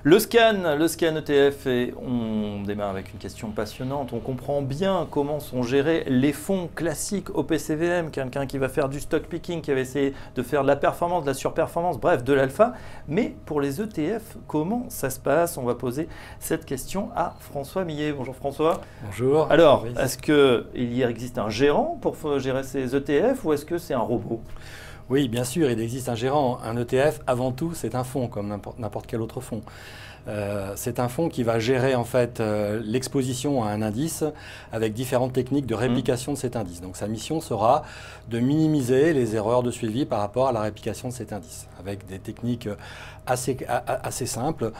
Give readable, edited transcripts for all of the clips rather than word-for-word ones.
Le scan ETF, et on démarre avec une question passionnante. On comprend bien comment sont gérés les fonds classiques OPCVM, quelqu'un qui va faire du stock picking, qui va essayer de faire de la performance, de la surperformance, bref, de l'alpha. Mais pour les ETF, comment ça se passe? On va poser cette question à François Millet. Bonjour François. Bonjour. Alors, est-ce qu'il existe un gérant pour gérer ces ETF ou est-ce que c'est un robot? Oui, bien sûr, il existe un gérant. Un ETF, avant tout, c'est un fonds, comme n'importe quel autre fonds. C'est un fonds qui va gérer en fait l'exposition à un indice avec différentes techniques de réplication de cet indice. Donc sa mission sera de minimiser les erreurs de suivi par rapport à la réplication de cet indice, avec des techniques assez simples,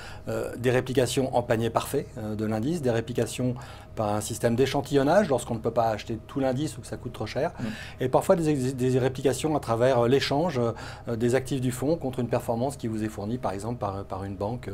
des réplications en panier parfait de l'indice, des réplications par un système d'échantillonnage lorsqu'on ne peut pas acheter tout l'indice ou que ça coûte trop cher, et parfois des réplications à travers l'échange des actifs du fonds contre une performance qui vous est fournie par exemple par une banque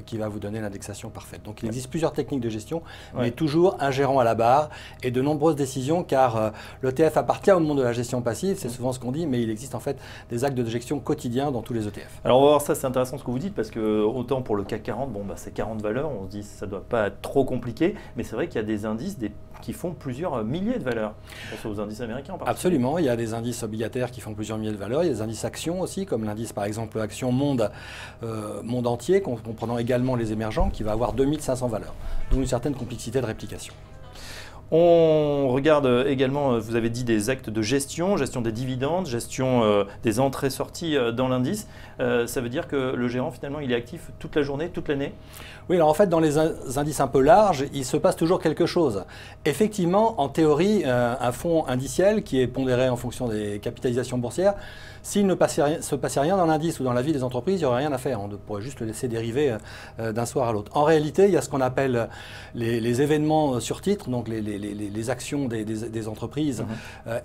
qui va vous donner l'indexation parfaite. Donc il existe plusieurs techniques de gestion, mais toujours un gérant à la barre et de nombreuses décisions car l'ETF appartient au monde de la gestion passive, c'est souvent ce qu'on dit, mais il existe en fait des actes de gestion quotidiens dans tous les ETF. Alors on va voir ça, c'est intéressant ce que vous dites parce que autant pour le CAC 40, bon, c'est 40 valeurs, on se dit ça ne doit pas être trop compliqué, mais c'est vrai qu'il y a des indices qui font plusieurs milliers de valeurs. Je pense aux indices américains en particulier. Absolument, il y a des indices obligataires qui font plusieurs milliers de valeurs, il y a des indices actions aussi, comme l'indice par exemple Action Monde, monde entier, comprenant également les émergents, qui va avoir 2500 valeurs, donc une certaine complexité de réplication. On regarde également, vous avez dit, des actes de gestion, gestion des dividendes, gestion des entrées-sorties dans l'indice. Ça veut dire que le gérant, finalement, il est actif toute la journée, toute l'année? Oui, alors en fait, dans les indices un peu larges, il se passe toujours quelque chose. Effectivement, en théorie, un fonds indiciel qui est pondéré en fonction des capitalisations boursières, s'il ne se passait rien dans l'indice ou dans la vie des entreprises, il n'y aurait rien à faire. On pourrait juste le laisser dériver d'un soir à l'autre. En réalité, il y a ce qu'on appelle les événements sur titre, donc les actions des entreprises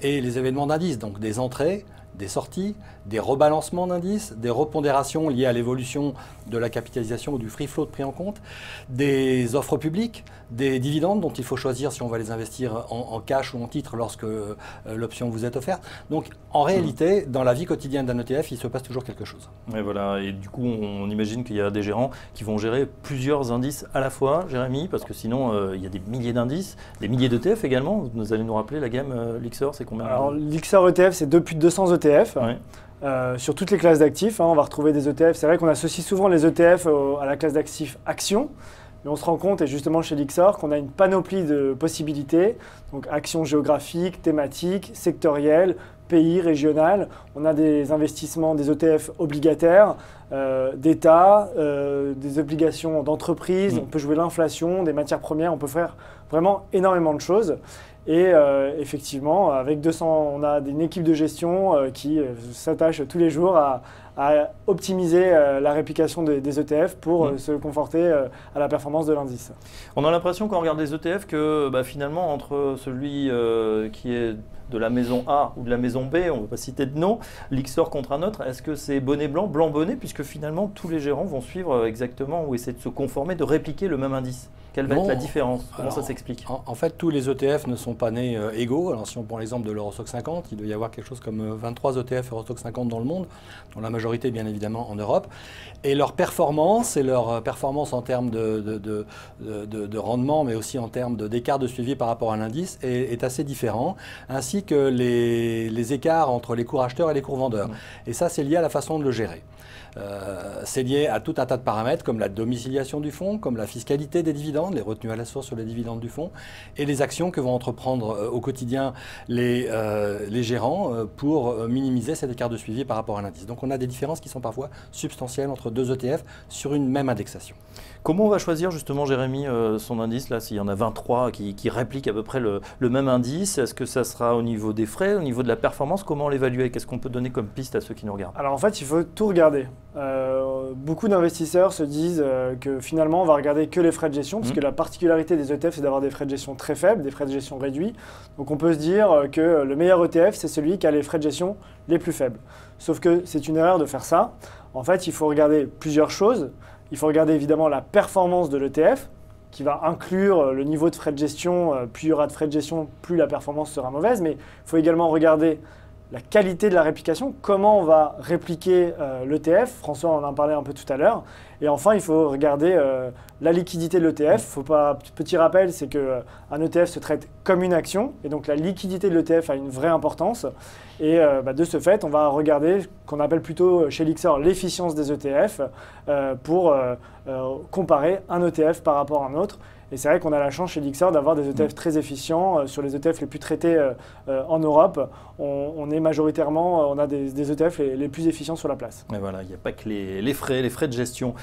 et les événements d'indice, donc des entrées, des sorties, des rebalancements d'indices, des repondérations liées à l'évolution de la capitalisation ou du free float pris en compte, des offres publiques, des dividendes dont il faut choisir si on va les investir en cash ou en titre lorsque l'option vous est offerte. Donc en réalité, dans la vie quotidienne d'un ETF, il se passe toujours quelque chose. Et voilà, et du coup, on imagine qu'il y a des gérants qui vont gérer plusieurs indices à la fois, Jérémy, parce que sinon, il y a des milliers d'indices, des milliers d'ETF également. Vous allez nous rappeler la gamme Lyxor, c'est combien? Alors Lyxor ETF, c'est plus de 200 ETF. Ouais. Sur toutes les classes d'actifs, on va retrouver des ETF. C'est vrai qu'on associe souvent les ETF à la classe d'actifs actions, mais on se rend compte, et justement chez Lyxor, qu'on a une panoplie de possibilités, donc actions géographiques, thématiques, sectorielles, pays, régionales. On a des investissements, des ETF obligataires, d'État, des obligations d'entreprise, on peut jouer l'inflation, des matières premières, on peut faire vraiment énormément de choses. Et effectivement, avec 200, on a une équipe de gestion qui s'attache tous les jours à optimiser la réplication des ETF pour se conforter à la performance de l'indice. On a l'impression quand on regarde les ETF que finalement, entre celui qui est de la maison A ou de la maison B, on ne va pas citer de nom, Lyxor contre un autre, est-ce que c'est bonnet blanc, blanc bonnet, puisque finalement tous les gérants vont suivre exactement ou essayer de se conformer, de répliquer le même indice? Quelle va être la différence? Comment ça s'explique? En fait, tous les ETF ne sont pas nés égaux. Alors si on prend l'exemple de l'Eurostoxx 50, il doit y avoir quelque chose comme 23 ETF Eurostoxx 50 dans le monde, dont la majorité bien évidemment en Europe. Et leur performance en termes de rendement, mais aussi en termes d'écart de suivi par rapport à l'indice, est assez différent, ainsi que les écarts entre les cours acheteurs et les cours vendeurs. Et ça, c'est lié à la façon de le gérer. C'est lié à tout un tas de paramètres comme la domiciliation du fonds, comme la fiscalité des dividendes, les retenues à la source sur les dividendes du fonds et les actions que vont entreprendre au quotidien les gérants pour minimiser cet écart de suivi par rapport à l'indice. Donc on a des différences qui sont parfois substantielles entre deux ETF sur une même indexation. Comment on va choisir justement, Jérémy, son indice là, s'il y en a 23 qui répliquent à peu près le même indice? Est-ce que ça sera au niveau des frais, au niveau de la performance? Comment l'évaluer? Qu'est-ce qu'on peut donner comme piste à ceux qui nous regardent? Alors en fait, il faut tout regarder. Beaucoup d'investisseurs se disent que finalement on va regarder que les frais de gestion, parce que la particularité des ETF c'est d'avoir des frais de gestion très faibles, des frais de gestion réduits. Donc on peut se dire que le meilleur ETF c'est celui qui a les frais de gestion les plus faibles. Sauf que c'est une erreur de faire ça. En fait, il faut regarder plusieurs choses. Il faut regarder évidemment la performance de l'ETF, qui va inclure le niveau de frais de gestion. Plus il y aura de frais de gestion, plus la performance sera mauvaise. Mais il faut également regarder la qualité de la réplication, comment on va répliquer l'ETF. François en a parlé un peu tout à l'heure. Et enfin, il faut regarder la liquidité de l'ETF. Petit rappel, c'est qu'un ETF se traite comme une action, et donc la liquidité de l'ETF a une vraie importance. Et de ce fait, on va regarder ce qu'on appelle plutôt chez Lyxor l'efficience des ETF pour comparer un ETF par rapport à un autre. Et c'est vrai qu'on a la chance chez Lyxor d'avoir des ETF très efficients. Sur les ETF les plus traités en Europe, on est majoritairement, on a des ETF les plus efficients sur la place. Et voilà, il n'y a pas que les frais de gestion.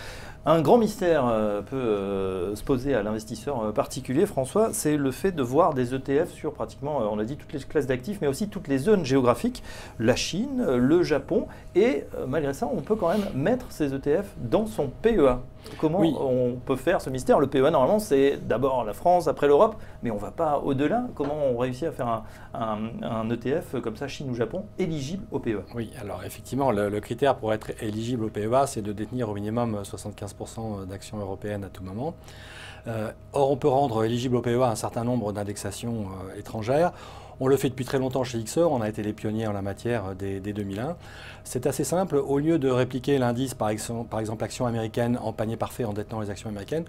Un grand mystère peut se poser à l'investisseur particulier, François, c'est le fait de voir des ETF sur pratiquement, on a dit, toutes les classes d'actifs, mais aussi toutes les zones géographiques, la Chine, le Japon, et malgré ça, on peut quand même mettre ces ETF dans son PEA. Comment on peut faire ce mystère? Le PEA, normalement, c'est d'abord la France, après l'Europe, mais on ne va pas au-delà. Comment on réussit à faire un ETF comme ça, Chine ou Japon, éligible au PEA? Oui, alors effectivement, le critère pour être éligible au PEA, c'est de détenir au minimum 75% d'actions européennes à tout moment. Or, on peut rendre éligible au PEA un certain nombre d'indexations étrangères. On le fait depuis très longtemps chez Lyxor, on a été les pionniers en la matière dès 2001. C'est assez simple, au lieu de répliquer l'indice, par exemple actions américaines en panier parfait en détenant les actions américaines,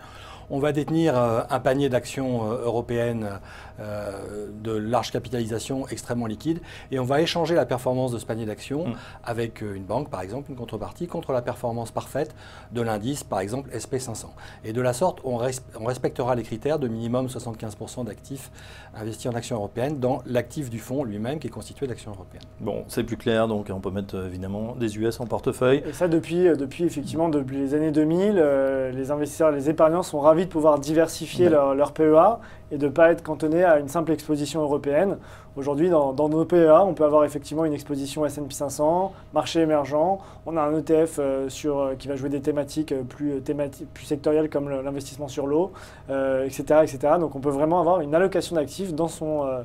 on va détenir un panier d'actions européennes de large capitalisation extrêmement liquide et on va échanger la performance de ce panier d'actions avec une banque, par exemple, une contrepartie, contre la performance parfaite de l'indice, par exemple SP500. Et de la sorte, on respectera les critères de minimum 75% d'actifs investis en actions européennes dans l'actif du fonds lui-même qui est constitué d'actions européennes. Bon, c'est plus clair, donc on peut mettre évidemment des US en portefeuille. Et ça, depuis les années 2000, les investisseurs, les épargnants sont ravis de pouvoir diversifier leur PEA et de ne pas être cantonné à une simple exposition européenne. Aujourd'hui, dans nos PEA, on peut avoir effectivement une exposition S&P 500, marché émergent. On a un ETF qui va jouer des thématiques plus sectorielles comme l'investissement sur l'eau, etc., etc. Donc on peut vraiment avoir une allocation d'actifs dans son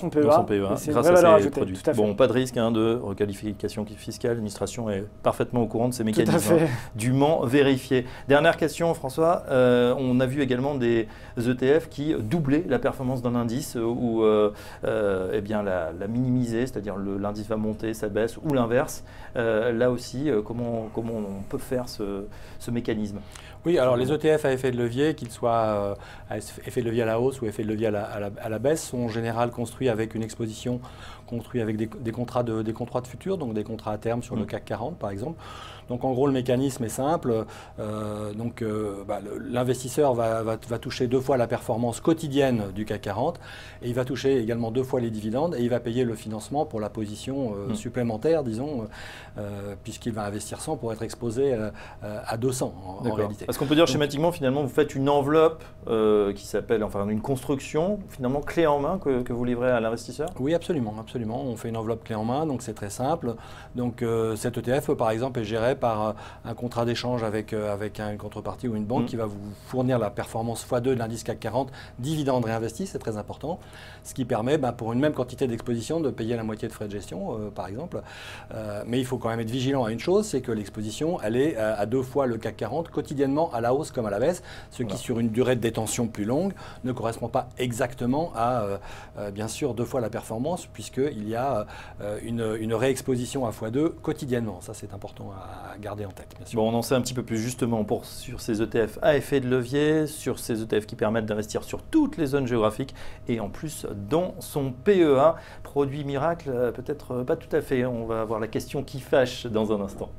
PEA. C'est grâce à ces produits. Bon, pas de risque de requalification fiscale. L'administration est parfaitement au courant de ces mécanismes dûment vérifiés. Dernière question, François. On a vu également des ETF qui doublaient la performance d'un indice ou la minimiser, c'est-à-dire l'indice va monter, ça baisse, ou l'inverse. Là aussi, comment on peut faire ce mécanisme? Oui, alors les ETF à effet de levier, qu'ils soient effet de levier à la hausse ou effet de levier à la baisse, sont en général construits avec une exposition, construits avec des contrats de futur, donc des contrats à terme sur le CAC 40 par exemple. Donc en gros, le mécanisme est simple. L'investisseur va toucher 2 fois la performance quotidienne du CAC 40 et il va toucher également 2 fois les dividendes et il va payer le financement pour la position supplémentaire, disons, puisqu'il va investir 100 pour être exposé à 200 en réalité. Est-ce qu'on peut dire schématiquement, finalement, vous faites une enveloppe qui s'appelle, enfin une construction, finalement clé en main que vous livrez à l'investisseur? Oui, absolument. On fait une enveloppe clé en main, donc c'est très simple. Donc cet ETF, par exemple, est géré par un contrat d'échange avec une contrepartie ou une banque qui va vous fournir la performance x2 de l'indice CAC 40, dividendes réinvestis, c'est très important. Ce qui permet, pour une même quantité d'exposition, de payer la moitié de frais de gestion, par exemple. Mais il faut quand même être vigilant à une chose, c'est que l'exposition, elle est à 2 fois le CAC 40 quotidiennement à la hausse comme à la baisse, ce qui sur une durée de détention plus longue ne correspond pas exactement à, bien sûr, 2 fois la performance, puisqu'il y a une réexposition à x2 quotidiennement. Ça, c'est important à garder en tête, bien sûr. Bon, on en sait un petit peu plus justement sur ces ETF à effet de levier, sur ces ETF qui permettent d'investir sur toutes les zones géographiques et en plus dans son PEA. Produit miracle, peut-être pas tout à fait. On va avoir la question qui fâche dans un instant.